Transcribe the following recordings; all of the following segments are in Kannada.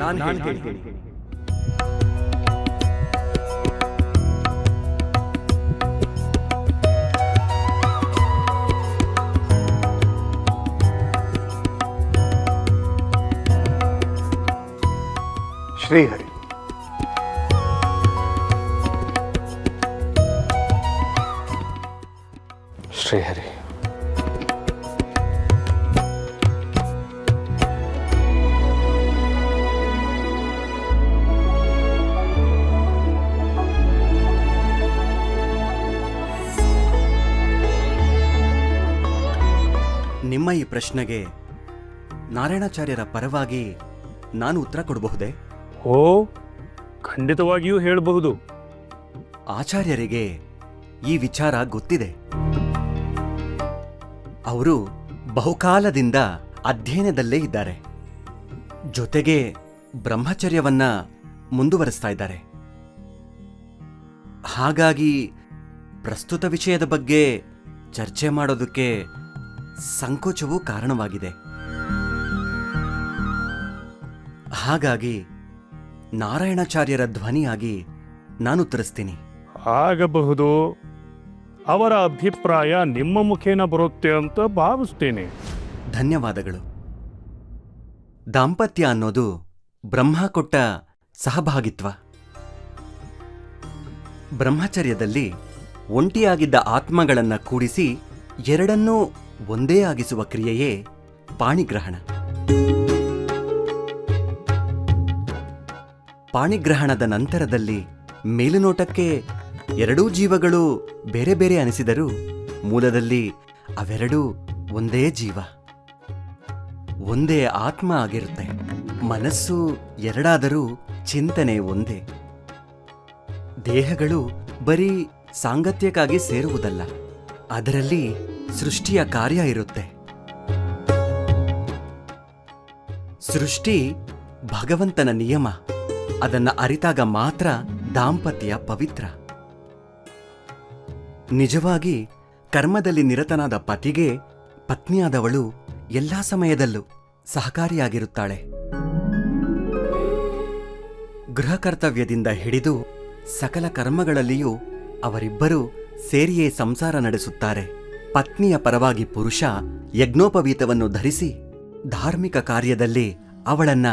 ನಾನು ಹೇಳ್ತೀನಿ. ಶ್ರೀಹರಿ, ಶ್ರೀಹರಿ, ನಿಮ್ಮ ಈ ಪ್ರಶ್ನೆಗೆ ನಾರಾಯಣಾಚಾರ್ಯರ ಪರವಾಗಿ ನಾನು ಉತ್ತರ ಕೊಡಬಹುದೇ? ಓ, ಖಂಡಿತವಾಗಿಯೂ ಹೇಳಬಹುದು. ಆಚಾರ್ಯರಿಗೆ ಈ ವಿಚಾರ ಗೊತ್ತಿದೆ. ಅವರು ಬಹುಕಾಲದಿಂದ ಅಧ್ಯಯನದಲ್ಲೇ ಇದ್ದಾರೆ. ಜೊತೆಗೆ ಬ್ರಹ್ಮಚರ್ಯವನ್ನ ಮುಂದುವರಿಸ್ತಾ ಇದ್ದಾರೆ. ಹಾಗಾಗಿ ಪ್ರಸ್ತುತ ವಿಷಯದ ಬಗ್ಗೆ ಚರ್ಚೆ ಮಾಡೋದಕ್ಕೆ ಸಂಕೋಚವೂ ಕಾರಣವಾಗಿದೆ. ಹಾಗಾಗಿ ನಾರಾಯಣಾಚಾರ್ಯರ ಧ್ವನಿಯಾಗಿ ನಾನು ಉತ್ತರಿಸ್ತೀನಿ. ಆಗಬಹುದು. ಅವರ ಅಭಿಪ್ರಾಯ ನಿಮ್ಮ ಮುಖೇನ ಬರುತ್ತೆ ಅಂತ ಭಾವಿಸ್ತೇನೆ. ಧನ್ಯವಾದಗಳು. ದಾಂಪತ್ಯ ಅನ್ನೋದು ಬ್ರಹ್ಮ ಕೊಟ್ಟ ಸಹಭಾಗಿತ್ವ. ಬ್ರಹ್ಮಚರ್ಯದಲ್ಲಿ ಒಂಟಿಯಾಗಿದ್ದ ಆತ್ಮಗಳನ್ನ ಕೂಡಿಸಿ ಎರಡನ್ನೂ ಒಂದೇ ಆಗಿಸುವ ಕ್ರಿಯೆಯೇ ಪಾಣಿಗ್ರಹಣ. ಪಾಣಿಗ್ರಹಣದ ನಂತರದಲ್ಲಿ ಮೇಲುನೋಟಕ್ಕೆ ಎರಡೂ ಜೀವಗಳು ಬೇರೆ ಬೇರೆ ಅನಿಸಿದರೂ ಮೂಲದಲ್ಲಿ ಅವೆರಡೂ ಒಂದೇ ಜೀವ, ಒಂದೇ ಆತ್ಮ ಆಗಿರುತ್ತೆ. ಮನಸ್ಸು ಎರಡಾದರೂ ಚಿಂತನೆ ಒಂದೇ. ದೇಹಗಳು ಬರೀ ಸಾಂಗತ್ಯಕ್ಕಾಗಿ ಸೇರುವುದಲ್ಲ, ಅದರಲ್ಲಿ ಸೃಷ್ಟಿಯ ಕಾರ್ಯ ಇರುತ್ತೆ. ಸೃಷ್ಟಿ ಭಗವಂತನ ನಿಯಮ. ಅದನ್ನ ಅರಿತಾಗ ಮಾತ್ರ ದಾಂಪತ್ಯ ಪವಿತ್ರ. ನಿಜವಾಗಿ ಕರ್ಮದಲ್ಲಿ ನಿರತನಾದ ಪತಿಗೆ ಪತ್ನಿಯಾದವಳು ಎಲ್ಲಾ ಸಮಯದಲ್ಲೂ ಸಹಕಾರಿಯಾಗಿರುತ್ತಾಳೆ. ಗೃಹ ಕರ್ತವ್ಯದಿಂದ ಹಿಡಿದು ಸಕಲ ಕರ್ಮಗಳಲ್ಲಿಯೂ ಅವರಿಬ್ಬರೂ ಸೇರಿಯೇ ಸಂಸಾರ ನಡೆಸುತ್ತಾರೆ. ಪತ್ನಿಯ ಪರವಾಗಿ ಪುರುಷ ಯಜ್ಞೋಪವೀತವನ್ನು ಧರಿಸಿ ಧಾರ್ಮಿಕ ಕಾರ್ಯದಲ್ಲಿ ಅವಳನ್ನ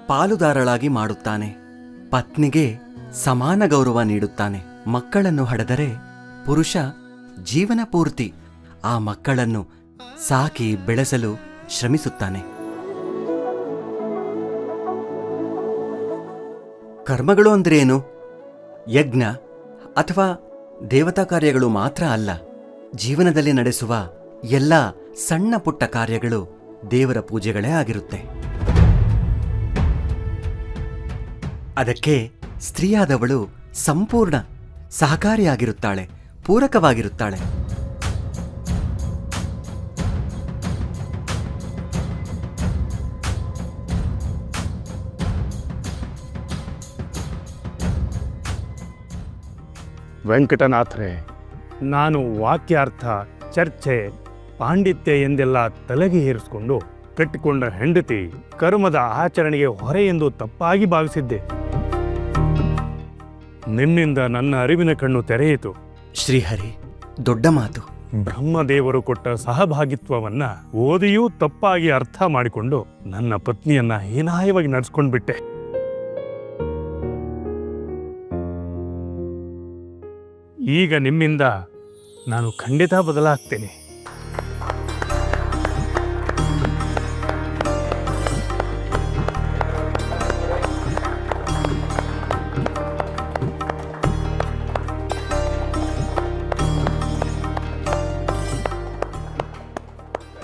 ಪಾಲುದಾರಳಾಗಿ ಮಾಡುತ್ತಾನೆ. ಪತ್ನಿಗೆ ಸಮಾನ ಗೌರವ ನೀಡುತ್ತಾನೆ. ಮಕ್ಕಳನ್ನು ಹಡೆದರೆ ಪುರುಷ ಜೀವನ ಪೂರ್ತಿ ಆ ಮಕ್ಕಳನ್ನು ಸಾಕಿ ಬೆಳೆಸಲು ಶ್ರಮಿಸುತ್ತಾನೆ. ಕರ್ಮಗಳು ಅಂದ್ರೇನು? ಯಜ್ಞ ಅಥವಾ ದೇವತಾ ಕಾರ್ಯಗಳು ಮಾತ್ರ ಅಲ್ಲ. ಜೀವನದಲ್ಲಿ ನಡೆಸುವ ಎಲ್ಲ ಸಣ್ಣ ಪುಟ್ಟ ಕಾರ್ಯಗಳು ದೇವರ ಪೂಜೆಗಳೇ ಆಗಿರುತ್ತೆ. ಅದಕ್ಕೆ ಸ್ತ್ರೀಯಾದವಳು ಸಂಪೂರ್ಣ ಸಹಕಾರಿಯಾಗಿರುತ್ತಾಳೆ, ಪೂರಕವಾಗಿರುತ್ತಾಳೆ. ವೆಂಕಟನಾಥರೇ, ನಾನು ವಾಕ್ಯಾರ್ಥ, ಚರ್ಚೆ, ಪಾಂಡಿತ್ಯ ಎಂದೆಲ್ಲ ತಲೆಗೆ ಏರಿಸಿಕೊಂಡು ಕಟ್ಟಿಕೊಂಡ ಹೆಂಡತಿ ಕರ್ಮದ ಆಚರಣೆಗೆ ಹೊರೆ ಎಂದು ತಪ್ಪಾಗಿ ಭಾವಿಸಿದ್ದೆ. ನಿನ್ನಿಂದ ನನ್ನ ಅರಿವಿನ ಕಣ್ಣು ತೆರೆಯಿತು. ಶ್ರೀಹರಿ, ದೊಡ್ಡ ಮಾತು. ಬ್ರಹ್ಮದೇವರು ಕೊಟ್ಟ ಸಹಭಾಗಿತ್ವವನ್ನ ಓದಿಯೂ ತಪ್ಪಾಗಿ ಅರ್ಥ ಮಾಡಿಕೊಂಡು ನನ್ನ ಪತ್ನಿಯನ್ನ ಹೀನಾಯವಾಗಿ ನಡೆಸ್ಕೊಂಡ್ಬಿಟ್ಟೆ. ಈಗ ನಿಮ್ಮಿಂದ ನಾನು ಖಂಡಿತ ಬದಲಾಗ್ತೇನೆ.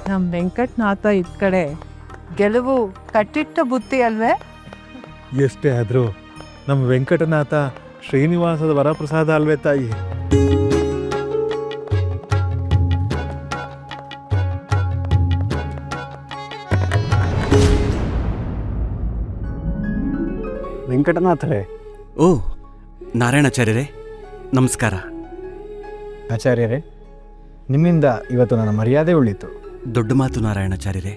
ನಮ್ಮ ವೆಂಕಟನಾಥ ಇದ್ ಕಡೆ ಗೆಲುವು ಕಟ್ಟಿಟ್ಟ ಬುತ್ತಿ ಅಲ್ವೇ? ಎಷ್ಟೇ ಆದರೂ ನಮ್ಮ ವೆಂಕಟನಾಥ ಶ್ರೀನಿವಾಸದ ವರಪ್ರಸಾದ ಅಲ್ವೇ ತಾಯಿ? ವೆಂಕಟನಾಥರೇ. ಓ, ನಾರಾಯಣಾಚಾರ್ಯರೇ, ನಮಸ್ಕಾರ. ಆಚಾರ್ಯರೇ, ನಿಮ್ಮಿಂದ ಇವತ್ತು ನನ್ನ ಮರ್ಯಾದೆ ಉಳಿತು. ದೊಡ್ಡ ಮಾತು ನಾರಾಯಣಾಚಾರ್ಯರೇ.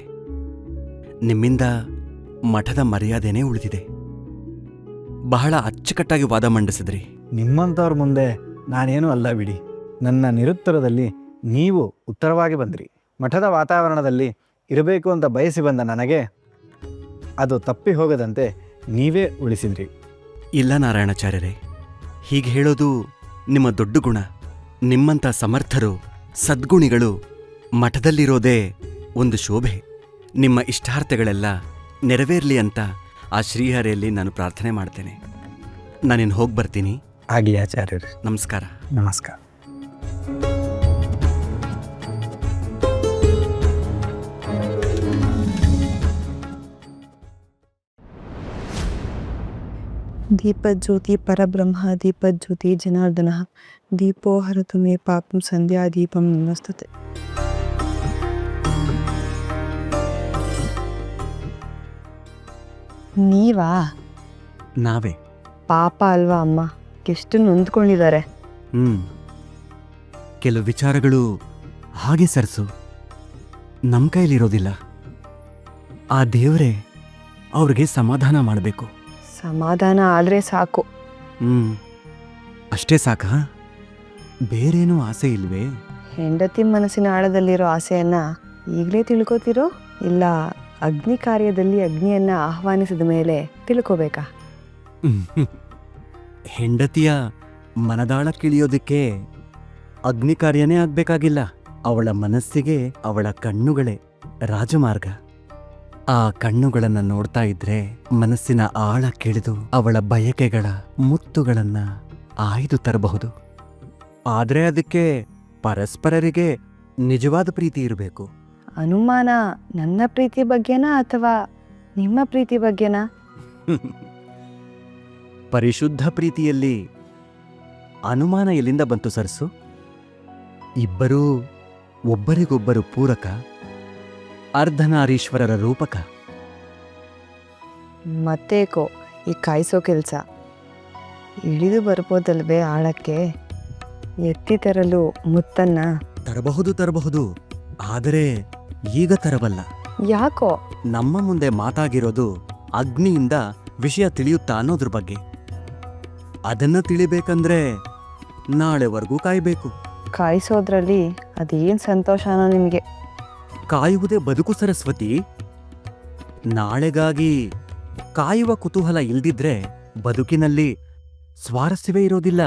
ನಿಮ್ಮಿಂದ ಮಠದ ಮರ್ಯಾದೆನೇ ಉಳಿದಿದೆ. ಬಹಳ ಅಚ್ಚುಕಟ್ಟಾಗಿ ವಾದ ಮಂಡಿಸಿದ್ರಿ. ನಿಮ್ಮಂಥವ್ರ ಮುಂದೆ ನಾನೇನೂ ಅಲ್ಲ ಬಿಡಿ. ನನ್ನ ನಿರುತ್ತರದಲ್ಲಿ ನೀವು ಉತ್ತರವಾಗಿ ಬಂದ್ರಿ. ಮಠದ ವಾತಾವರಣದಲ್ಲಿ ಇರಬೇಕು ಅಂತ ಬಯಸಿ ಬಂದ ನನಗೆ ಅದು ತಪ್ಪಿ ಹೋಗದಂತೆ ನೀವೇ ಉಳಿಸಿದ್ರಿ. ಇಲ್ಲ ನಾರಾಯಣಾಚಾರ್ಯರೇ, ಹೀಗೆ ಹೇಳೋದು ನಿಮ್ಮ ದೊಡ್ಡ ಗುಣ. ನಿಮ್ಮಂಥ ಸಮರ್ಥರು, ಸದ್ಗುಣಿಗಳು ಮಠದಲ್ಲಿರೋದೇ ಒಂದು ಶೋಭೆ. ನಿಮ್ಮ ಇಷ್ಟಾರ್ಥಗಳೆಲ್ಲ ನೆರವೇರಲಿ ಅಂತ ಆ ಶ್ರೀಹರಿಯಲ್ಲಿ ನಾನು ಪ್ರಾರ್ಥನೆ ಮಾಡ್ತೇನೆ. ನಾನಿನ್ನು ಹೋಗಿ ಬರ್ತೀನಿ. ಆಗಲಿ ಆಚಾರ್ಯರೇ. ನಮಸ್ಕಾರ. ನಮಸ್ಕಾರ. ದೀಪಜ್ಯೋತಿ ಪರಬ್ರಹ್ಮ ದೀಪಜ್ಯೋತಿ ಜನಾರ್ದನ ದೀಪೋ ಹರತು ಮೇ ಪಾಪಂ ಸಂಧ್ಯಾ ದೀಪಂ ನಮಸ್ತತೆ. ನೀವಾ? ನಾವೇ. ಪಾಪ ಅಲ್ವಾ ಅಮ್ಮ, ಎಷ್ಟು ನೊಂದ್ಕೊಂಡಿದ್ದಾರೆ. ಕೆಲವು ವಿಚಾರಗಳು ಹಾಗೆ ಸರಸು, ನಮ್ಮ ಕೈಲಿರೋದಿಲ್ಲ. ಆ ದೇವರೇ ಅವ್ರಿಗೆ ಸಮಾಧಾನ ಮಾಡಬೇಕು. ಸಮಾಧಾನ ಆದ್ರೆ ಸಾಕು. ಅಷ್ಟೇ ಸಾಕಾ? ಬೇರೇನೂ ಆಸೆ ಇಲ್ವೇ? ಹೆಂಡತಿ ಮನಸ್ಸಿನ ಆಳದಲ್ಲಿರೋ ಆಸೆಯನ್ನ ಈಗಲೇ ತಿಳ್ಕೊತಿರೋ, ಇಲ್ಲ ಅಗ್ನಿ ಕಾರ್ಯದಲ್ಲಿ ಅಗ್ನಿಯನ್ನ ಆಹ್ವಾನಿಸಿದ ಮೇಲೆ ತಿಳ್ಕೋಬೇಕಾ? ಹೆಂಡತಿಯ ಮನದಾಳಕ್ಕಿಳಿಯೋದಕ್ಕೆ ಅಗ್ನಿ ಕಾರ್ಯನೇ ಆಗ್ಬೇಕಾಗಿಲ್ಲ. ಅವಳ ಮನಸ್ಸಿಗೆ ಅವಳ ಕಣ್ಣುಗಳೇ ರಾಜಮಾರ್ಗ. ಆ ಕಣ್ಣುಗಳನ್ನ ನೋಡ್ತಾ ಇದ್ರೆ ಮನಸ್ಸಿನ ಆಳ ಕೆಳೆದು ಅವಳ ಬಯಕೆಗಳ ಮುತ್ತುಗಳನ್ನ ಆಯ್ದು ತರಬಹುದು. ಆದ್ರೆ ಅದಕ್ಕೆ ಪರಸ್ಪರರಿಗೆ ನಿಜವಾದ ಪ್ರೀತಿ ಇರಬೇಕು. ಅನುಮಾನ ನನ್ನ ಪ್ರೀತಿ ಬಗ್ಗೆನಾ ಅಥವಾ ನಿಮ್ಮ ಪ್ರೀತಿ ಬಗ್ಗೆನಾ? ಪರಿಶುದ್ಧ ಪ್ರೀತಿಯಲ್ಲಿ ಅನುಮಾನ ಎಲ್ಲಿಂದ ಬಂತು ಸರಸು? ಇಬ್ಬರೂ ಒಬ್ಬರಿಗೊಬ್ಬರು ಪೂರಕ, ಅರ್ಧನಾರೀಶ್ವರರ ರೂಪಕ. ಮತ್ತೇಕೋ ಈ ಕಾಯಿಸೋ ಕೆಲಸ? ಇಳಿದು ಬರ್ಬೋದಲ್ವೇ ಆಳಕ್ಕೆ? ಎತ್ತಿ ತರಲು ಮುತ್ತನ್ನ ತರಬಹುದು, ಆದರೆ ಈಗ ತರಬಲ್ಲ. ಯಾಕೋ? ನಮ್ಮ ಮುಂದೆ ಮಾತಾಗಿರೋದು ಅಗ್ನಿಯಿಂದ ವಿಷಯ ತಿಳಿಯುತ್ತಾ ಅನ್ನೋದ್ರ ಬಗ್ಗೆ. ಅದನ್ನ ತಿಳಿಬೇಕಂದ್ರೆ ನಾಳೆವರೆಗೂ ಕಾಯಬೇಕು. ಕಾಯಿಸೋದ್ರಲ್ಲಿ ಅದೇನ್ ಸಂತೋಷನೋ ನಿಮಗೆ? ಕಾಯುವುದೇ ಬದುಕು ಸರಸ್ವತಿ. ನಾಳೆಗಾಗಿ ಕಾಯುವ ಕುತೂಹಲ ಇಲ್ದಿದ್ರೆ ಬದುಕಿನಲ್ಲಿ ಸ್ವಾರಸ್ಯವೇ ಇರೋದಿಲ್ಲ.